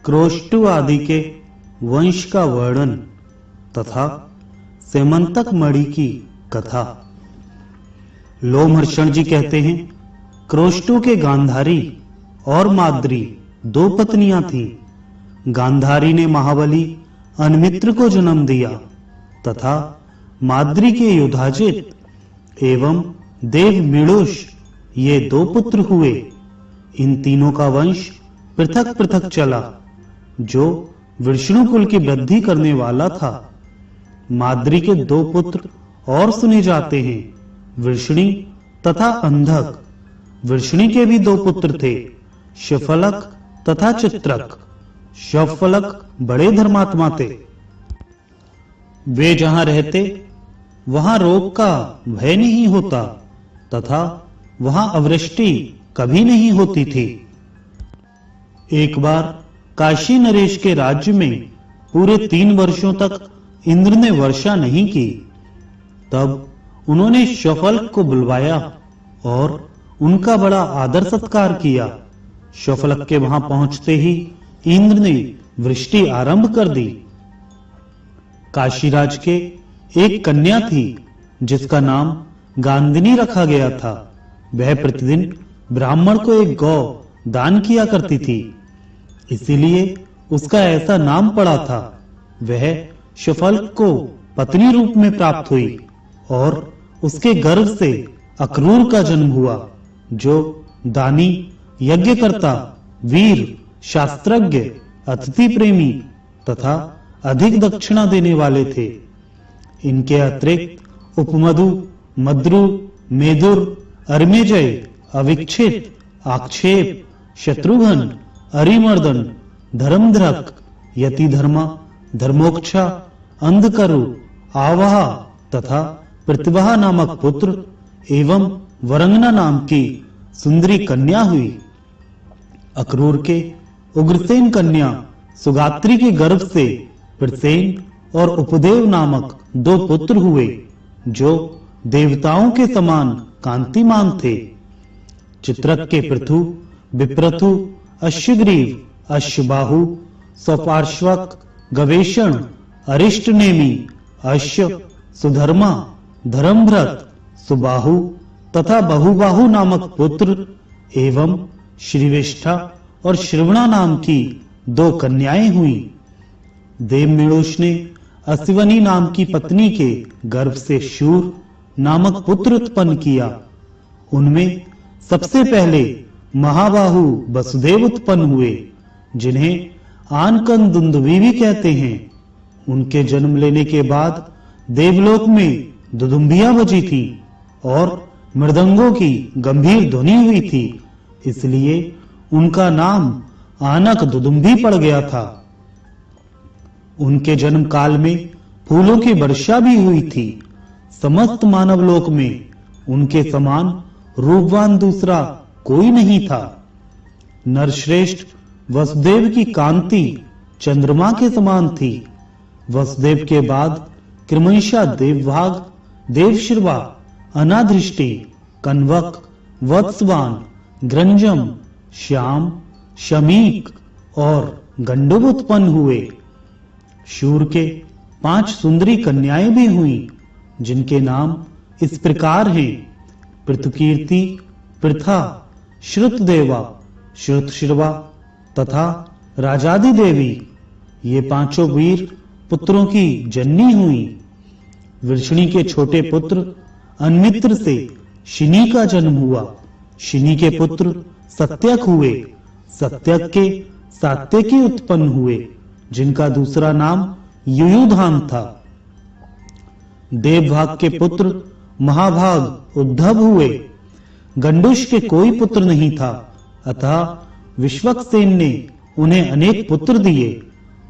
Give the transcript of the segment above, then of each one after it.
क्रोष्टु आदि के वंश का वर्णन तथा सेमंतक मणि की कथा। लोमहर्षण जी कहते हैं, क्रोष्टु के गांधारी और माद्री दो पत्नियां थीं। गांधारी ने महाबली अनमित्र को जन्म दिया तथा माद्री के युधाजित एवं देव मिणुष ये दो पुत्र हुए। इन तीनों का वंश पृथक पृथक चला, जो विष्णु कुल की वृद्धि करने वाला था। माद्री के दो पुत्र और सुने जाते हैं, वृष्णि तथा अंधक। वृष्णि के भी दो पुत्र थे, शफलक तथा चित्रक। शफलक बड़े धर्मात्मा थे। वे जहां रहते वहां रोग का भय नहीं होता तथा वहां अवृष्टि कभी नहीं होती थी। एक बार काशी नरेश के राज्य में पूरे 3 वर्षों तक इंद्र ने वर्षा नहीं की। तब उन्होंने शफलक को बुलवाया और उनका बड़ा आदर सत्कार किया। शफलक के वहां पहुंचते ही इंद्र ने वृष्टि आरंभ कर दी। काशीराज के एक कन्या थी जिसका नाम गांधिनी रखा गया था। वह प्रतिदिन ब्राह्मण को एक गौ दान किया करती थी, इसीलिए उसका ऐसा नाम पड़ा था। वह शफलक को पत्नी रूप में प्राप्त हुई और उसके गर्भ से अक्रूर का जन्म हुआ, जो दानी, यज्ञकर्ता, वीर, शास्त्रज्ञ, अतिथि प्रेमी तथा अधिक दक्षिणा देने वाले थे। इनके अतिरिक्त उपमधु, मद्रु, मेदुर, अर्मेजय, अविक्षित, आक्षेप, शत्रुघ्न, अरिमर्दन, धर्मध्रक, यतिधर्मा, धर्मोक्षा, अंधकरु, आवाह तथा प्रतिभा नामक पुत्र एवं वरंगना नाम की सुंदरी कन्या हुई। अक्रूर के उग्रसेन कन्या सुगात्री के गर्भ से प्रसेन और उपदेव नामक 2 पुत्र हुए, जो देवताओं के समान कांतिमान थे। चित्रक के पृथु, विप्रथु, अश्वग्रीव, अश्वबाहु, स्वपार्श्वक, गवेषण, अरिष्टनेमी, अश्व, सुधर्मा, धर्मभ्रत, सुबाहु तथा बहुबाहु नामक पुत्र एवं श्रीविष्ठा और श्रवणा नाम की 2 कन्याएं हुई। देवमिणुष ने अश्विनी नाम की पत्नी के गर्भ से शूर नामक पुत्र उत्पन्न किया। उनमें सबसे पहले महाबाहु वसुदेव उत्पन्न हुए, जिन्हें आनकन दुंदुभी भी कहते हैं। उनके जन्म लेने के बाद देवलोक में दुदुम्बियां बजी थी और मृदंगों की गंभीर ध्वनि हुई थी, इसलिए उनका नाम आनक दुदुम्भी पड़ गया था। उनके जन्म काल में फूलों की वर्षा भी हुई थी। समस्त मानवलोक में उनके समान रूपवान दूसरा कोई नहीं था। नरश्रेष्ठ वसुदेव की कांति चंद्रमा के समान थी। वसुदेव के बाद कृमंशा, देवभाग, देवश्रवा, अनादृष्टि, कन्वक, वत्सवान, ग्रंजम, श्याम, शमीक और गंडुब उत्पन्न हुए। शूर के 5 सुंदरी कन्याएं भी हुईं, जिनके नाम इस प्रकार हैं: पृथुकीर्ति, पृथा, श्रुतदेवा, श्रुतशिरवा तथा राजादि देवी। ये 5 वीर पुत्रों की जननी हुई। वृष्णि के छोटे पुत्र अनमित्र से शिनी का जन्म हुआ। शिनी के पुत्र सत्यक हुए। सत्यक के सात्यकी उत्पन्न हुए, जिनका दूसरा नाम युयुधान था। देवभाग के पुत्र महाभाग उद्धव हुए। गंडुष के कोई पुत्र नहीं था, अतः विश्वक्सेन ने उन्हें अनेक पुत्र दिए।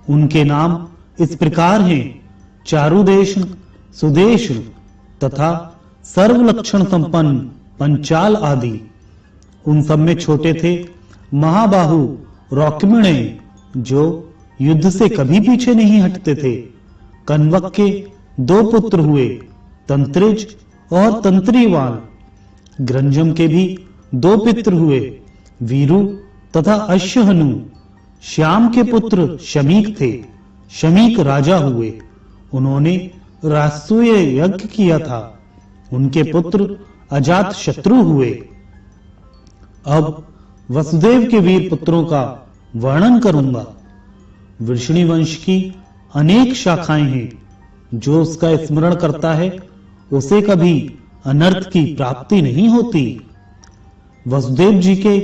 उनके नाम इस प्रकार हैं: चारुदेश, सुदेश तथा सर्वलक्षण संपन्न पंचाल आदि। उन सब में छोटे थे महाबाहु रौक्मिणे, जो युद्ध से कभी पीछे नहीं हटते थे। कन्वक के 2 पुत्र हुए, तंत्रिज और तंत्रीवान। ग्रंजम के भी 2 पुत्र हुए, वीरु तथा अश्वहनु। श्याम के पुत्र शमीक थे। शमीक राजा हुए। उन्होंने राजसूय यज्ञ किया था। उनके पुत्र अजात शत्रु हुए। अब वसुदेव के वीर पुत्रों का वर्णन करूंगा। वृषणी वंश की अनेक शाखाएं हैं। जो उसका स्मरण करता है उसे कभी अनर्थ की प्राप्ति नहीं होती। वसुदेव जी के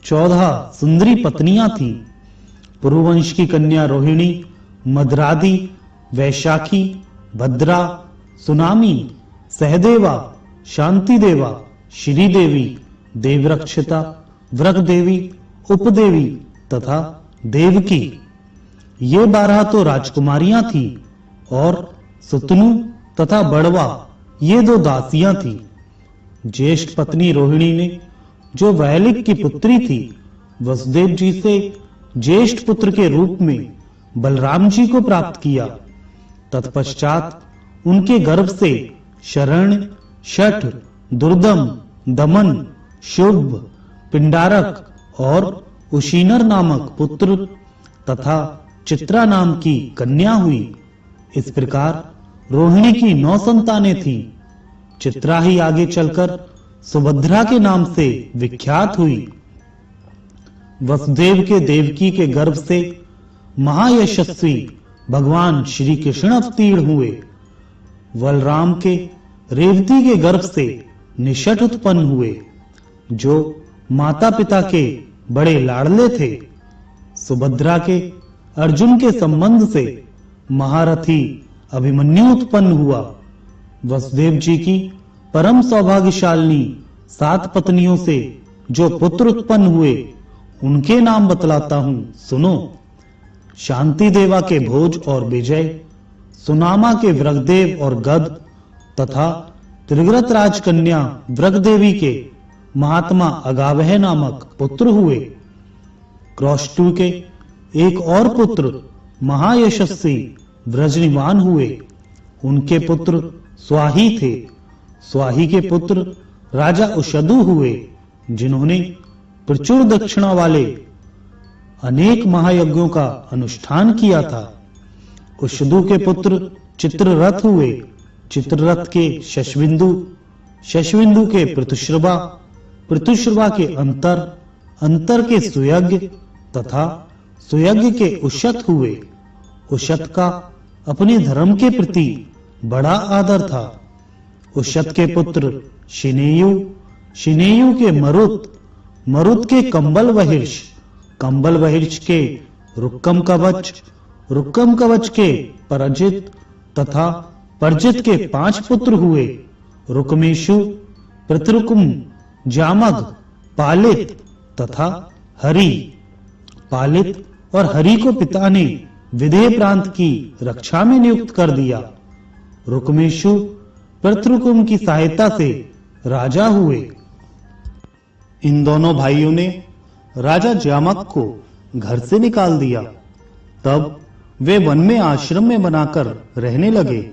14 सुंदरी पत्नियां थीं। पुरुवंश की कन्या रोहिणी, मदरादि, वैशाखी, भद्रा, सुनामी, सहदेवा, शांति देवा, श्रीदेवी, देवरक्षिता, वृकदेवी, उपदेवी तथा देवकी, ये 12 तो राजकुमारियां थी और सुतनु तथा बड़वा ये 2 दासियां थी। ज्येष्ठ पत्नी रोहिणी ने, जो वैलिक की पुत्री थी, वसुदेव जी से ज्येष्ठ पुत्र के रूप में बलराम जी को प्राप्त किया। तत्पश्चात उनके गर्भ से शरण्य, शठ, दुर्दम, दमन, शुभ, पिंडारक और उशीनर नामक पुत्र तथा चित्रा नाम की कन्या हुई। इस प्रकार रोहिणी की 9 संतानें थीं। चित्रा ही आगे चलकर सुभद्रा के नाम से विख्यात हुई। वसुदेव के देवकी के गर्भ से महायशस्वी भगवान श्री कृष्ण अवतीर्ण हुए। बलराम के रेवती के गर्भ से निषठ उत्पन्न हुए, जो माता पिता के बड़े लाडले थे। सुभद्रा के अर्जुन के संबंध से महारथी अभिमन्यु उत्पन्न हुआ। वसुदेव जी की परम सौभाग्यशालिनी 7 पत्नियों से जो पुत्र उत्पन्न हुए उनके नाम बतलाता हूं, सुनो। शांति देवा के भोज और विजय, सुनामा के वृकदेव और गद तथा त्रिव्रत राजकन्या वृकदेवी के महात्मा अगावह नामक पुत्र हुए। क्रौष्टु के एक और पुत्र महायशस्वी व्रजनिवान हुए। उनके पुत्र स्वाही थे। स्वाही के पुत्र राजा उषदु हुए, जिन्होंने प्रचुर दक्षिणा वाले अनेक महायज्ञों का अनुष्ठान किया था। उषदु के पुत्र चित्ररथ हुए। चित्ररथ के शशविंदु, शशविंदु के पृथुश्रवा, पृथुश्रवा के अंतर, अंतर के सुयज्ञ तथा सुयज्ञ के उशत हुए। उशत का अपने धर्म के प्रति बड़ा आदर था। उशत के पुत्र शिनेयु, शिनेयु के मरुत, मरुत के कंबल वहिर्ष, कंबल वहिर्ष के रुक्कम कवच, रुक्कम कवच के परजित तथा परजित के 5 पुत्र हुए। रुकमेशु, पृथरुकुम, जामग, पालित तथा हरि। पालित और हरि को पिता ने विदेह प्रांत की रक्षा में नियुक्त कर दिया। रुकमेशु पृथरुकुम की सहायता से राजा हुए। इन दोनों भाइयों ने राजा जामक को घर से निकाल दिया। तब वे वन में आश्रम में बनाकर रहने लगे।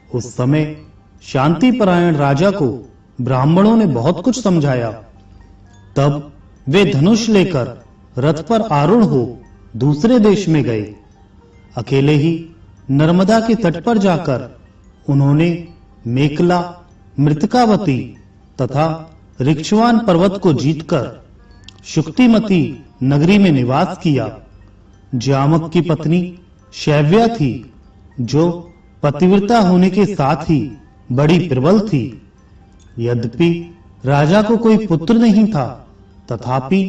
उस समय शांति परायण राजा को ब्राह्मणों ने बहुत कुछ समझाया। तब वे धनुष लेकर रथ पर आरूढ़ हो दूसरे देश में गए। अकेले ही नर्मदा के तट पर जाकर उन्होंने मेकला, मृतकावती तथा ऋक्षवान पर्वत को जीतकर शुक्तिमती नगरी में निवास किया। जामक की पत्नी शैव्या थी, जो पतिव्रता होने के साथ ही बड़ी प्रबल थी। यद्यपि राजा को कोई पुत्र नहीं था, तथापि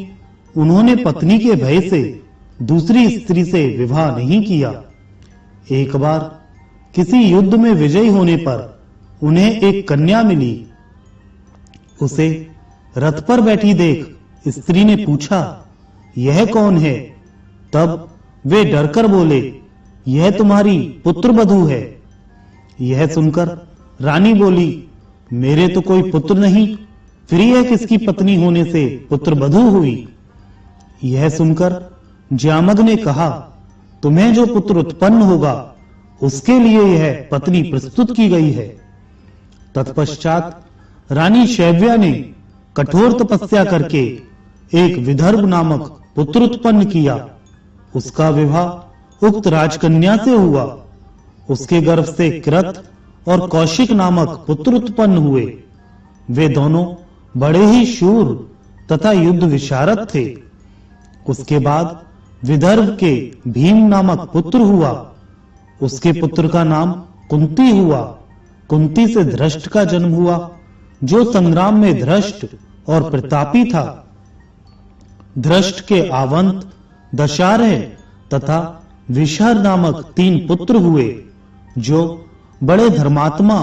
उन्होंने पत्नी के भय से दूसरी स्त्री से विवाह नहीं किया। एक बार किसी युद्ध में विजयी होने पर उन्हें एक कन्या मिली। उसे रथ पर बैठी देख स्त्री ने पूछा, यह कौन है? तब वे डरकर बोले, यह तुम्हारी पुत्र वधू है। यह सुनकर रानी बोली, मेरे तो कोई पुत्र नहीं, फिर यह किसकी पत्नी होने से पुत्र वधू हुई? यह सुनकर जामग ने कहा, तुम्हें जो पुत्र उत्पन्न होगा उसके लिए यह पत्नी प्रस्तुत की गई है। तत्पश्चात रानी शैव्या ने कठोर तपस्या करके एक विदर्भ नामक पुत्र उत्पन्न किया। उसका विवाह उक्त राजकन्या से हुआ। उसके गर्भ से कृत और कौशिक नामक पुत्र उत्पन्न हुए। वे दोनों बड़े ही शूर तथा युद्ध विशारद थे। उसके बाद विदर्भ के भीम नामक पुत्र हुआ। उसके पुत्र का नाम कुंती हुआ। कुंती से धृष्ट का जन्म हुआ, जो संग्राम में धृष्ट और प्रतापी था। धृष्ट के आवंत, दशारह तथा विशर नामक 3 पुत्र हुए, जो बड़े धर्मात्मा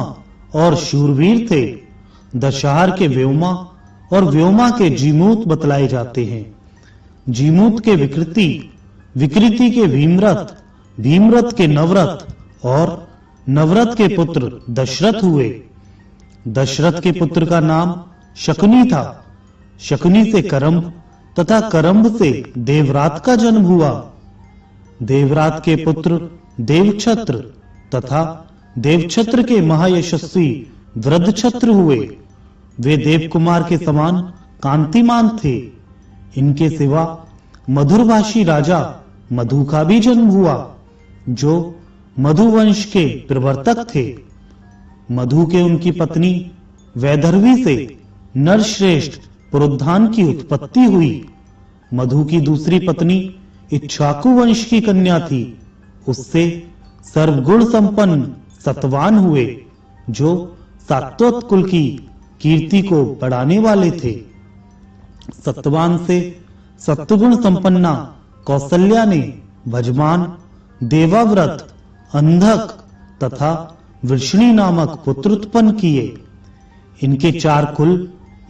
और शूरवीर थे। दशार के व्योमा और व्योमा के जीमूत बतलाए जाते हैं। जीमूत के विकृति, विकृति के भीमरथ, भीमरथ के नवरथ और नवरथ के पुत्र दशरथ हुए। दशरथ के पुत्र का नाम शकुनी था। शकुनी से करम्भ तथा करम्भ से देवरात का जन्म हुआ। देवरात के पुत्र देवछत्र तथा देवछत्र के महायशस्वी वृद्धछत्र हुए। वे देवकुमार के समान कांतिमान थे। इनके सिवा मधुरभाषी राजा मधु का भी जन्म हुआ, जो मधुवंश के प्रवर्तक थे। मधु के उनकी पत्नी वैदर्भी से नरश्रेष्ठ पुरुद्धान की उत्पत्ति हुई। मधु की दूसरी पत्नी इक्ष्वाकु वंश की कन्या थी। उससे सर्वगुण संपन्न सतवान हुए, जो सात्वत कुल की कीर्ति को बढ़ाने वाले थे। सतवान से सत्वगुण संपन्ना कौसल्या ने भजमान, देवाव्रत, अंधक तथा वृषणी नामक पुत्र उत्पन्न किए। इनके 4 कुल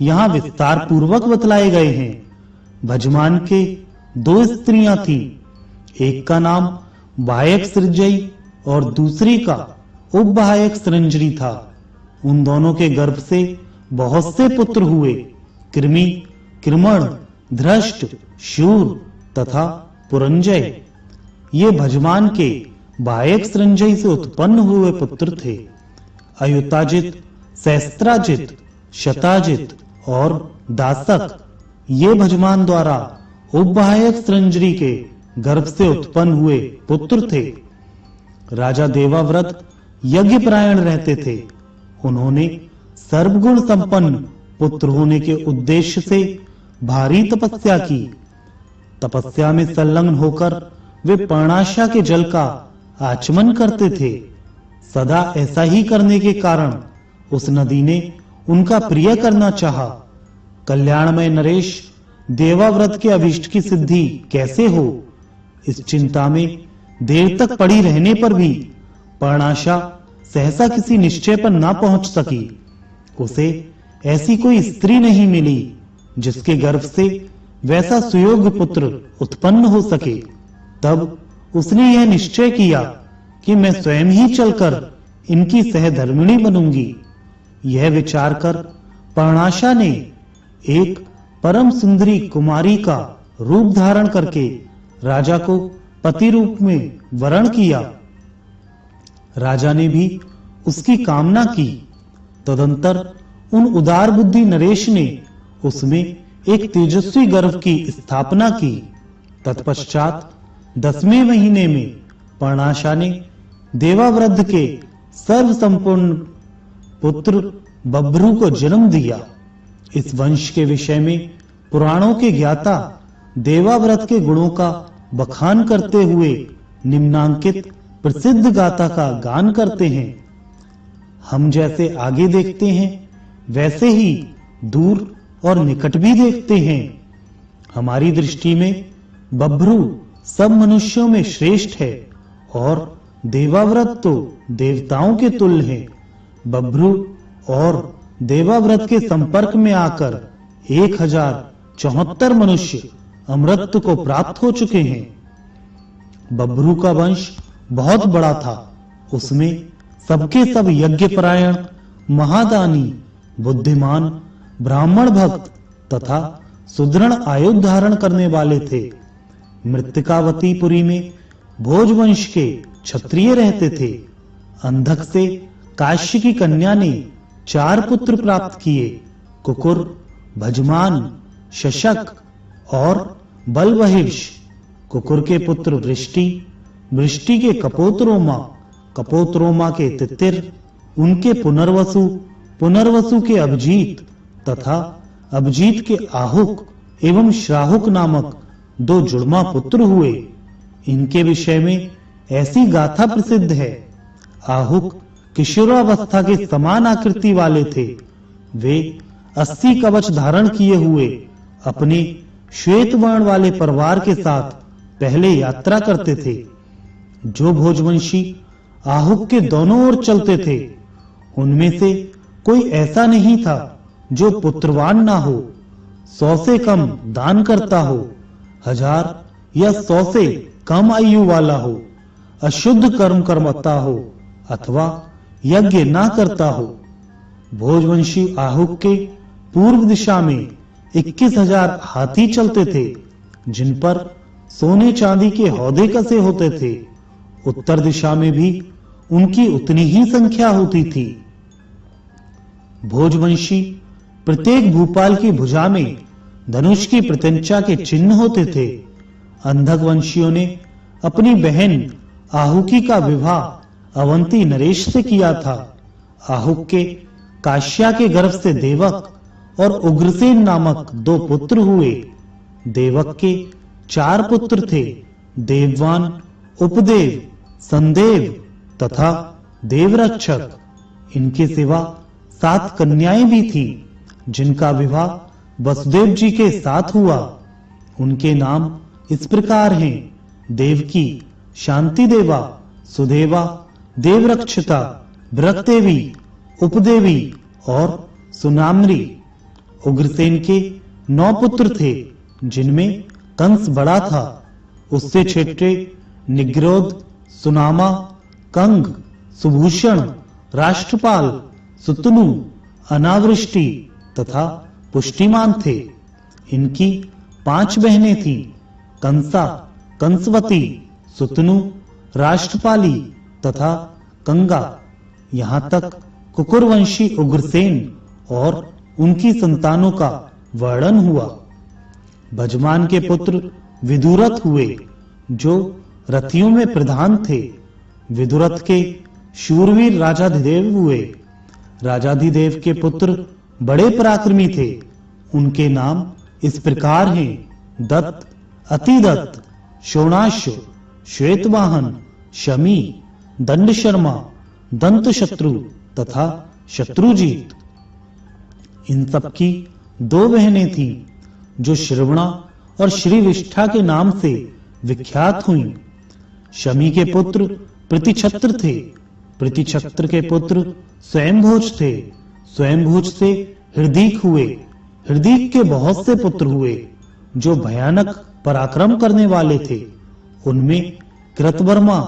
यहाँ विस्तार पूर्वक बतलाए गए हैं। भजमान के 2 स्त्रियां थीं। एक का नाम बायक सृजई और दूसरी का उपबायक सृंजरी था। उन दोनों के गर्भ से बहुत से पुत्र हुए। कृमि, कृमण, धृष्ट, शूर तथा पुरंजय। ये भजमान के बायक सृंजय से उत्पन्न हुए पुत्र थे। अयुताजित, सहस्त्राजित, शताजित और दासक ये भजमान द्वारा उपबायक सृंजरी के गर्भ से उत्पन्न हुए पुत्र थे। राजा देवाव्रत यज्ञपरायण रहते थे। उन्होंने सर्वगुण संपन्न पुत्र होने के उद्देश्य से भारी तपस्या की। तपस्या में संलग्न होकर वे पर्णाशा के जल का आचमन करते थे। सदा ऐसा ही करने के कारण उस नदी ने उनका प्रिय करना चाहा। कल्याणमय नरेश, देवाव्रत के अभिष्ट की सिद्धि कैसे हो, इस चिंता में देर तक पड़ी रहने पर भी पर्णाशा सहसा किसी निश्चय पर ना पहुंच सकी। उसे ऐसी कोई स्त्री नहीं मिली जिसके गर्भ से वैसा सुयोग्य पुत्र उत्पन्न हो सके। तब उसने यह निश्चय किया कि मैं स्वयं ही चलकर इनकी सहधर्मिणी बनूंगी। यह विचार कर पर्णाशा ने एक परम सुंदरी कुमारी का रूप धारण करके राजा को पति रूप में वरण किया। राजा ने भी उसकी कामना की। तदंतर उन उदार बुद्धि नरेश ने उसमें एक तेजस्वी गर्भ की स्थापना की। तत्पश्चात 10वें महीने में पर्णाशा ने देवाव्रत के सर्व संपूर्ण पुत्र बभ्रू को जन्म दिया। इस वंश के विषय में पुराणों के ज्ञाता देवाव्रत के गुणों का बखान करते हुए निम्नांकित प्रसिद्ध गाथा का गान करते हैं। हम जैसे आगे देखते हैं, वैसे ही दूर और निकट भी देखते हैं। हमारी दृष्टि में बभ्रू सब मनुष्यों में श्रेष्ठ है और देवाव्रत तो देवताओं के तुल्य है। बभ्रू और देवाव्रत के संपर्क में आकर 1074 मनुष्य अमृत को प्राप्त हो चुके हैं। बभ्रू का वंश बहुत बड़ा था। उसमें सबके सब यज्ञपरायण, महादानी, बुद्धिमान, ब्राह्मण भक्त तथा सुदृढ़ आयु धारण करने वाले थे। मृत्तिकावतीपुरी में भोजवंश के क्षत्रिय रहते थे। अंधक से काश्य की कन्या ने 4 पुत्र प्राप्त किए, कुकुर, भजमान, शशक और बलवहिर्ष। कुकुर के पुत्र वृष्टि, वृष्टि के कपोतरोमा, कपोतरोमा के तितिर, उनके पुनर्वसु, पुनर्वसु के अभिजीत तथा अभिजीत के आहुक एवं श्राहुक नामक 2 जुड़वा पुत्र हुए। इनके विषय में ऐसी गाथा प्रसिद्ध है। आहुक किशोरावस्था के समान आकृति वाले थे। वे 80 कवच धारण किए हुए अपने श्वेत वर्ण वाले परिवार के साथ पहले यात्रा करते थे। जो भोजवंशी आहुक के दोनों ओर चलते थे, उनमें से कोई ऐसा नहीं था जो पुत्रवान ना हो, 100 से कम दान करता हो, 1000 या 100 से कम आयु वाला हो, अशुद्ध कर्म करता हो अथवा यज्ञ ना करता हो। भोजवंशी आहुक के पूर्व दिशा में 21,000 हाथी चलते थे, जिन पर सोने चांदी के हौदे कसे होते थे। उत्तर दिशा में भी उनकी उतनी ही संख्या होती थी। भोजवंशी प्रत्येक भूपाल की भुजा में धनुष की प्रत्यंचा के चिन्ह होते थे। अंधक वंशियों ने अपनी बहन आहुकी का विवाह अवंती नरेश से किया था। आहुक के काश्या के गर्भ से देवक और उग्रसेन नामक 2 पुत्र हुए। देवक के 4 पुत्र थे, देववान, उपदेव, संदेव तथा देवरक्षक। इनके सिवा 7 कन्याएं भी थी, जिनका विवाह वसुदेव जी के साथ हुआ। उनके नाम इस प्रकार हैं: देवकी, शांति देवा, सुदेवा, देवरक्षिता, ब्रक्देवी, उपदेवी और सुनामरी। उग्रसेन के 9 पुत्र थे, जिनमें कंस बड़ा था। उससे छेटे निग्रोध, सुनामा, कंग, सुभूषण, राष्ट्रपाल, सुतनु, अनावृष्टि तथा पुष्टिमान थे। इनकी 5 बहनें थीं: कंसा, कंसवती, सुतनु, राष्ट्रपाली तथा कंगा। यहाँ तक कुकुरवंशी उग्रसेन और उनकी संतानों का वर्णन हुआ। भजमान के पुत्र विदुरथ हुए, जो रथियों में प्रधान थे। विदुरथ के शूरवीर राजाधिदेव हुए। राजाधिदेव के पुत्र बड़े पराक्रमी थे। उनके नाम इस प्रकार हैं: दत्त, अतिदत्त, शोणाश्व, श्वेतवाहन, शमी, दंडशर्मा, दंतशत्रु तथा शत्रुजीत। इन सबकी 2 बहनें थीं, जो श्रवणा और श्रीविष्ठा के नाम से विख्यात हुईं। शमी के पुत्र प्रतिछत्र थे। प्रतिछत्र के पुत्र स्वयंभोज थे। स्वयंभोज से हृदीक हुए। हृदीक के बहुत से पुत्र हुए, जो भयानक पराक्रम करने वाले थे। उनमें कृतवर्मा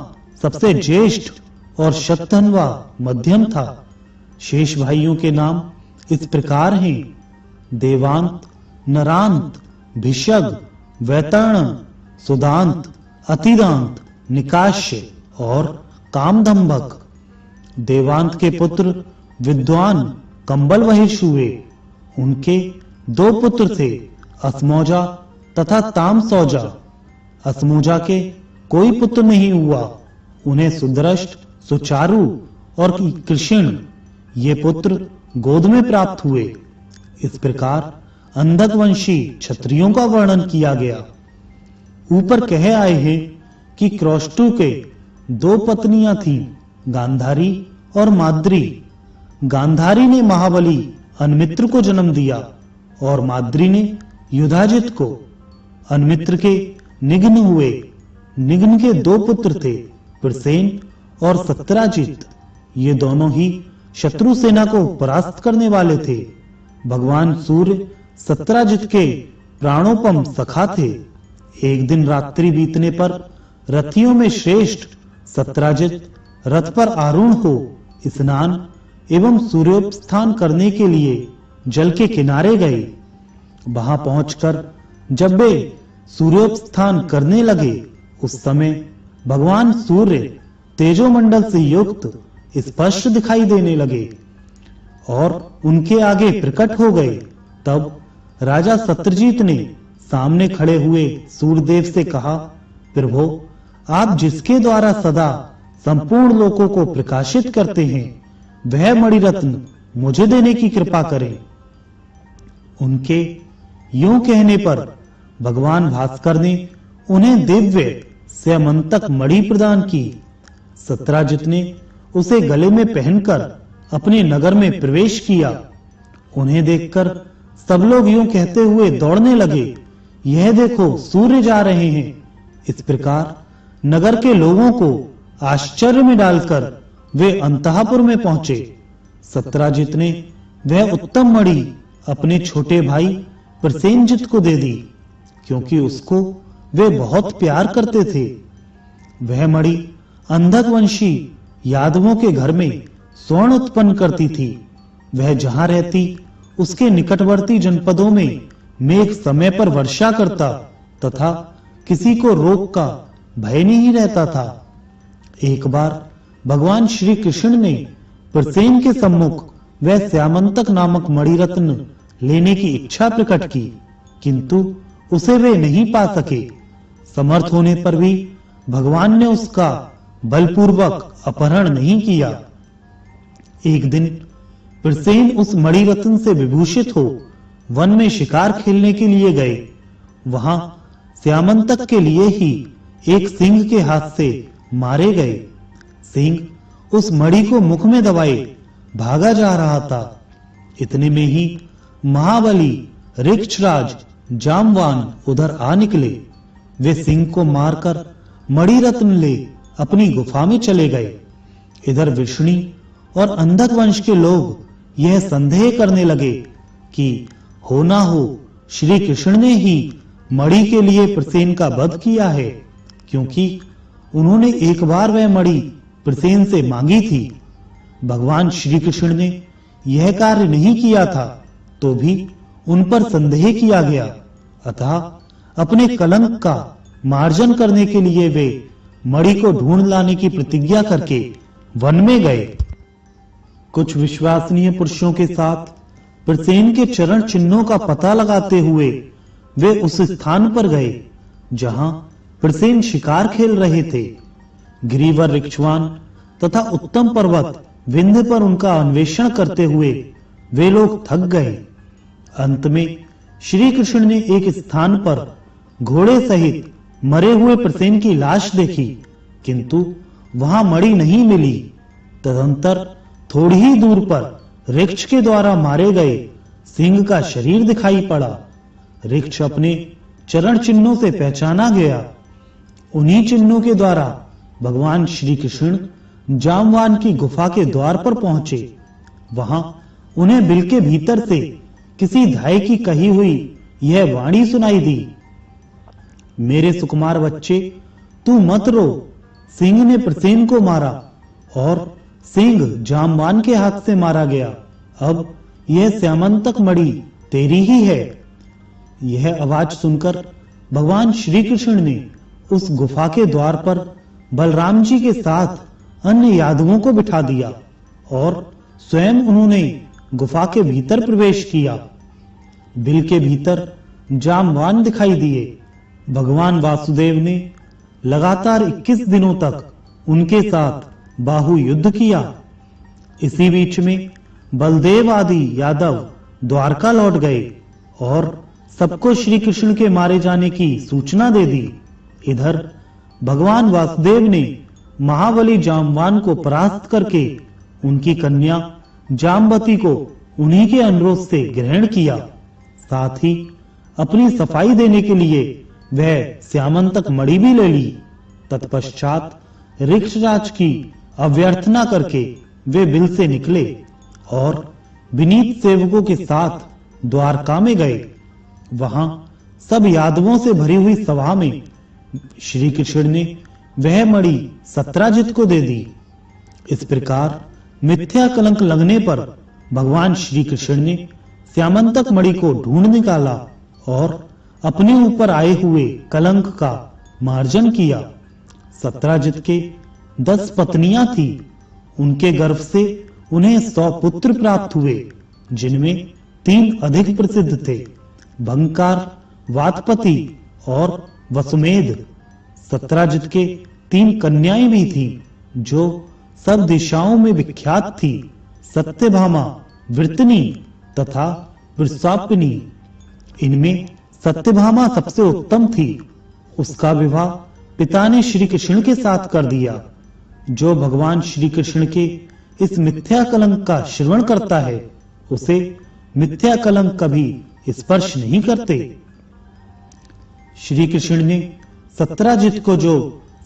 सबसे ज्येष्ठ और शतधन्वा मध्यम था। शेष भाइयों के नाम इस प्रकार हैं: देवांत, नरांत, भिषग, वैतर्ण, सुदांत, अतिदांत, निकाश्य और कामदंभक। देवांत के पुत्र विद्वान कंबल वहिष हुए। उनके 2 पुत्र थे, असमोजा तथा तामसौजा। असमोजा के कोई पुत्र नहीं हुआ। उन्हें सुदृष्ट, सुचारु और कृष्ण ये पुत्र गोद में प्राप्त हुए। इस प्रकार अंधक वंशी क्षत्रियों का वर्णन किया गया। ऊपर कहे आए हैं कि क्रौष्टु के 2 पत्नियां थीं, गांधारी और माद्री। गांधारी ने महाबली अनमित्र को जन्म दिया और माद्री ने युधाजित को। अनमित्र के निघ्न हुए। निघ्न के 2 पुत्र थे, प्रसेन और सत्राजित। ये दोनों ही शत्रु सेना को परास्त करने वाले थे। भगवान सूर्य सत्राजित के प्राणोपम सखा थे। एक दिन रात्रि बीतने पर रथियों में श्रेष्ठ सत्राजित रथ पर आरूढ़ हो स्नान एवं सूर्योपस्थान करने के लिए जल के किनारे गए। वहां पहुंचकर जब वे सूर्योपस्थान करने लगे, उस समय भगवान सूर्य तेजोमंडल से युक्त स्पष्ट दिखाई देने लगे और उनके आगे प्रकट हो गए। तब राजा सत्यजीत ने सामने खड़े हुए सूर्यदेव से कहा प्रभो, आप जिसके द्वारा सदा संपूर्ण लोकों को प्रकाशित करते हैं, वह मणिरत्न मुझे देने की कृपा करें। उनके यूं कहने पर भगवान भास्कर ने उन्हें दिव्य स्यमंतक मणि प्रदान की। सत्राजित ने उसे गले में पहनकर अपने नगर में प्रवेश किया। उन्हें देखकर सब लोग यूं कहते हुए दौड़ने लगे, यह देखो, सूर्य जा रहे हैं। इस प्रकार नगर के लोगों को आश्चर्य में डालकर वे अंतःपुर में पहुंचे। सत्राजित ने वह उत्तम मणि अपने छोटे भाई प्रसेनजित को दे दी, क्योंकि उसको वे बहुत प्यार करते थे। वह मणि अंधक वंशी यादवों के घर में स्वर्ण उत्पन्न करती थी। वह जहां रहती, उसके निकटवर्ती जनपदों में मेघ समय पर वर्षा करता तथा किसी को रोग का भय नहीं रहता था। एक बार भगवान श्री कृष्ण ने प्रसेन के सम्मुख वह श्यामंतक नामक मणिरत्न लेने की इच्छा प्रकट की, किंतु उसे वे नहीं पा सके। समर्थ होने पर भी भगवान ने उसका बलपूर्वक अपहरण नहीं किया। एक दिन प्रसेन उस मणिरत्न से विभूषित हो वन में शिकार खेलने के लिए गए। वहां श्यामंतक के लिए ही एक सिंह के हाथ से मारे गए। सिंह उस मणि को मुख में दबाए भागा जा रहा था। इतने में ही महाबली ऋक्षराज जामवान उधर आ निकले। वे सिंह को मारकर मणिरत्न ले अपनी गुफा में चले गए। इधर विष्णु और अंधक वंश के लोग यह संदेह करने लगे कि हो ना हो श्री कृष्ण ने ही मणि के लिए प्रसेन का वध किया है, क्योंकि उन्होंने एक बार वह मणि प्रसेन से मांगी थी। भगवान श्री कृष्ण ने यह कार्य नहीं किया था, तो भी उन पर संदेह किया गया। अतः अपने कलंक का मार्जन करने के लिए वे मणि को ढूंढ लाने की प्रतिज्ञा करके वन में गए। कुछ विश्वसनीय पुरुषों के साथ प्रसेन के चरण चिन्हों का पता लगाते हुए वे उस स्थान पर गए जहां प्रसेन शिकार खेल रहे थे। गिरिवर ऋक्षवान तथा उत्तम पर्वत विंध्य पर उनका अन्वेषण करते हुए वे लोग थक गए। अंत में श्री कृष्ण ने एक स्थान पर घोड़े सहित मरे हुए प्रसेन की लाश देखी, किंतु वहां मणि नहीं मिली। तदंतर थोड़ी ही दूर पर ऋक्ष के द्वारा मारे गए सिंह का शरीर दिखाई पड़ा। ऋक्ष अपने चरण चिन्हों से पहचाना गया। उन्हीं चिन्हों के द्वारा भगवान श्री कृष्ण जामवान की गुफा के द्वार पर पहुंचे। वहां उन्हें बिल के भीतर से किसी धाय की कही हुई यह वाणी सुनाई दी, मेरे सुकुमार बच्चे, तू मत रो। सिंह ने प्रसेन को मारा और सिंह जामवान के हाथ से मारा गया। अब यह श्यामंतक मणि तेरी ही है। यह आवाज सुनकर भगवान श्री कृष्ण ने उस गुफा के द्वार पर बलराम जी के साथ अन्य यादवों को बिठा दिया और स्वयं उन्होंने गुफा के भीतर प्रवेश किया। बिल के भीतर जामवान दिखाई दिए। भगवान वासुदेव ने लगातार 21 दिनों तक उनके साथ बाहु युद्ध किया। इसी बीच में बलदेव आदि यादव द्वारका लौट गए और सबको श्री कृष्ण के मारे जाने की सूचना दे दी। इधर भगवान वासुदेव ने महाबली जामवान को परास्त करके उनकी कन्या जामवती को उन्हीं के अनुरोध से ग्रहण किया। साथ ही अपनी सफाई देने के लिए वह श्यामंतक मणि भी ले ली। तत्पश्चात ऋक्षराज की अभ्यर्थना करके वे बिल से निकले और विनीत सेवकों के साथ द्वारका में गए। वहां सब यादवों से भरी हुई सभा में श्री कृष्ण ने वह मणि सत्राजित को दे दी। इस प्रकार मिथ्या कलंक लगने पर भगवान श्री कृष्ण ने श्यामंतक मणि को ढूंढ निकाला और अपने ऊपर आए हुए कलंक का मार्जन किया। सत्राजित के 10 पत्नियां थी। उनके गर्भ से उन्हें 100 पुत्र प्राप्त हुए, जिनमें 3 अधिक प्रसिद्ध थे, भंकार, वातपति और वसुमेध। सत्राजित के 3 कन्याएं भी थीं, जो सब दिशाओं में विख्यात थी, सत्यभामा, वृतनी तथा वृषापिनी। इनमें सत्यभामा सबसे उत्तम थी। उसका विवाह पिता ने श्री कृष्ण के साथ कर दिया। जो भगवान श्री कृष्ण के इस मिथ्या कलंक का श्रवण करता है, उसे मिथ्या कलंक कभी स्पर्श नहीं करते। श्री कृष्ण ने सत्राजित को जो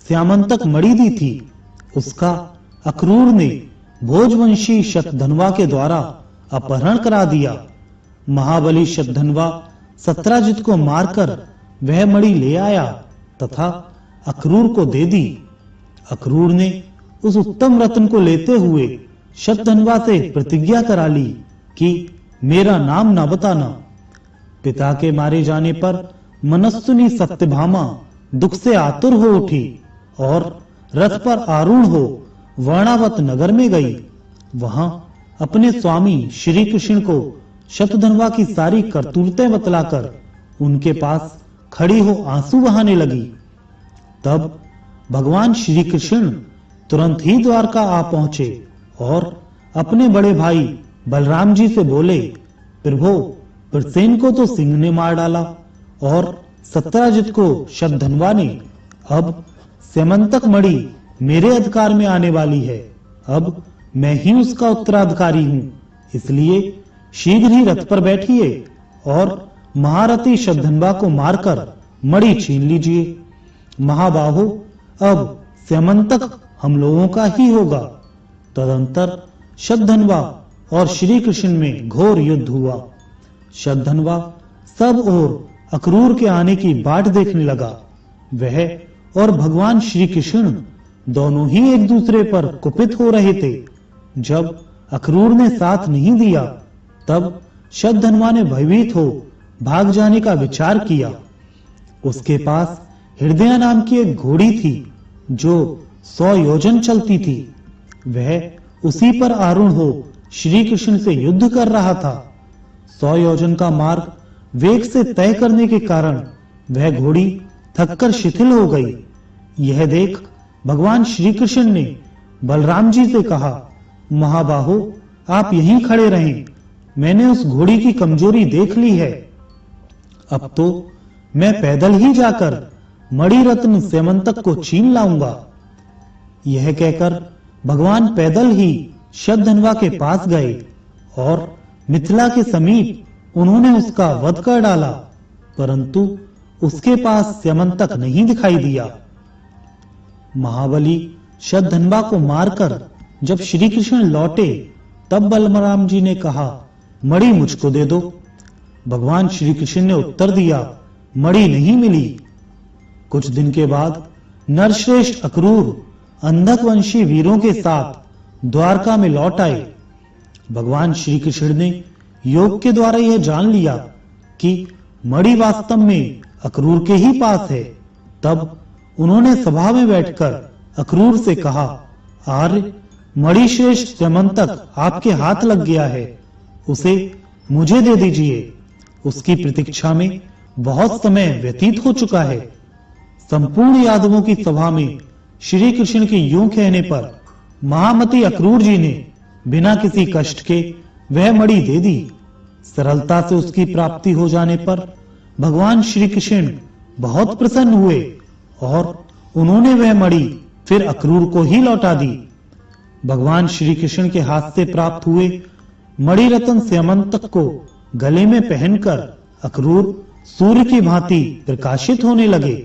श्यामंतक मणि दी थी, उसका अक्रूर ने भोजवंशी शतधन्वा के द्वारा अपहरण करा दिया। महाबली शतधन्वा सत्राजित को मारकर वह मणि ले आया तथा अक्रूर को दे दी। अक्रूर ने उस उत्तम रत्न को लेते हुए शतधन्वा से प्रतिज्ञा करा ली कि मेरा नाम न बताना। पिता के मारे जाने पर मनस्विनी सत्यभामा दुख से आतुर हो उठी और रथ पर आरूढ़ हो वर्णावत नगर में गई। वहां अपने स्वामी श्री कृष्ण को शतधन्वा की सारी करतूतें बतलाकर उनके पास खड़ी हो आंसू बहाने लगी। तब भगवान श्री कृष्ण तुरंत ही द्वारका आ पहुंचे और अपने बड़े भाई बलराम जी से बोले, प्रभु, प्रसेन को तो सिंह ने मार डाला और सत्राजित को शतधन्वा ने। अब स्यमंतक मणि मेरे अधिकार में आने वाली है। अब मैं ही उसका उत्तराधिकारी हूं। इसलिए शीघ्र ही रथ पर बैठिए और महारथी शतधन्वा को मारकर मणि छीन लीजिए। महाबाहो, अब स्यमंतक हम लोगों का ही होगा। तदंतर शतधन्वा और श्री कृष्ण में घोर युद्ध हुआ। शतधन्वा सब ओर अक्रूर के आने की बाट देखने लगा। वह और भगवान श्री कृष्ण दोनों ही एक दूसरे पर कुपित हो रहे थे। जब अक्रूर ने साथ नहीं दिया, तब शतधन्वा ने भयभीत हो भाग जाने का विचार किया। उसके पास हृदया नाम की एक घोड़ी थी, जो 100 योजन चलती थी। वह उसी पर आरूढ़ हो श्री कृष्ण से युद्ध कर रहा था। 100 योजन का मार्ग वेग से तय करने के कारण वह घोड़ी थककर शिथिल हो गई। यह देख भगवान श्री कृष्ण ने बलराम जी से कहा, महाबाहो, आप यहीं खड़े रहें। मैंने उस घोड़ी की कमजोरी देख ली है। अब तो मैं पैदल ही जाकर मणि रत्न स्यमंतक को छीन लाऊंगा। यह कहकर भगवान पैदल ही शतधन्वा के पास गए और मिथिला के समीप उन्होंने उसका वध कर डाला, परंतु उसके पास स्यमंतक नहीं दिखाई दिया। महाबली शतधन्वा को मारकर जब श्री कृष्ण लौटे, तब बलराम जी ने कहा, मणि मुझको दे दो। भगवान श्री कृष्ण ने उत्तर दिया, मणि नहीं मिली। कुछ दिन के बाद नरश्रेष्ठ अक्रूर अंधकवंशी वीरों के साथ द्वारका में लौट आए। भगवान श्री कृष्ण ने योग के द्वारा यह जान लिया कि मणि वास्तव में अक्रूर के ही पास है। तब उन्होंने सभा में बैठकर अक्रूर से कहा, आर्य, मणि श्रेष्ठ स्यमंतक आपके हाथ लग गया है, उसे मुझे दे दीजिए। उसकी प्रतीक्षा में बहुत समय व्यतीत हो चुका है। संपूर्ण यादवों की सभा में श्री कृष्ण के यूं कहने पर महामती अक्रूर जी ने बिना किसी कष्ट के वह मणि दे दी। सरलता से उसकी प्राप्ति हो जाने पर भगवान श्री कृष्ण बहुत प्रसन्न हुए और उन्होंने वह मणि फिर अक्रूर को ही लौटा दी। भगवान श्री कृष्ण के हाथ से प्राप्त हुए मणि रत्न स्यमंतक को गले में पहनकर अक्रूर सूर्य की भांति प्रकाशित होने लगे।